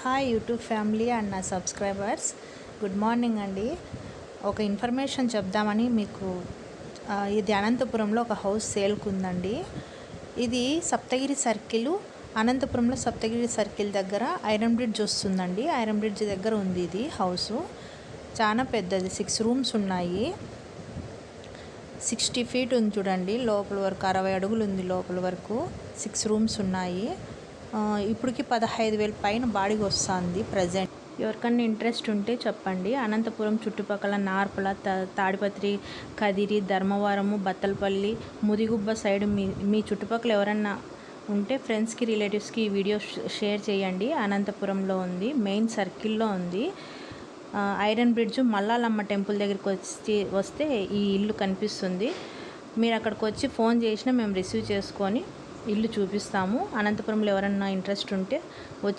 Hi YouTube family and నా subscribers, good morning అండి. ఒక ఇన్ఫర్మేషన్ చెప్దామని మీకు ఇది అనంతపురంలో ఒక హౌస్ సేల్కి ఉందండి. ఇది సప్తగిరి సర్కిల్, అనంతపురంలో సప్తగిరి సర్కిల్ దగ్గర ఐరన్ బ్రిడ్జ్ వస్తుందండి. ఐరన్ బ్రిడ్జ్ దగ్గర ఉంది ఇది హౌసు. చాలా పెద్దది, 6 రూమ్స్ ఉన్నాయి. 60 feet ఉంది చూడండి, లోపల వరకు 60 అడుగులు ఉంది లోపల వరకు. 6 రూమ్స్ ఉన్నాయి. ఇప్పటికి 15,000 పైన బాడిగ వస్తుంది ప్రజెంట్. ఎవరికన్నా ఇంట్రెస్ట్ ఉంటే చెప్పండి. అనంతపురం చుట్టుపక్కల నార్పల, తాడిపత్రి, కదిరి, ధర్మవరము, బత్తలపల్లి, ముదిగుబ్బ సైడ్ మీ చుట్టుపక్కల ఎవరన్నా ఉంటే ఫ్రెండ్స్కి, రిలేటివ్స్కి ఈ వీడియో షేర్ చేయండి. అనంతపురంలో ఉంది, మెయిన్ సర్కిల్లో ఉంది. ఐరన్ బ్రిడ్జ్ మల్లాలమ్మ టెంపుల్ దగ్గరికి వస్తే ఈ ఇల్లు కనిపిస్తుంది. మీరు అక్కడికి వచ్చి ఫోన్ చేసినా మేము రిసీవ్ చేసుకొని ఇల్లు చూపిస్తాము. అనంతపురంలో ఎవరన్నా ఇంట్రెస్ట్ ఉంటే వచ్చి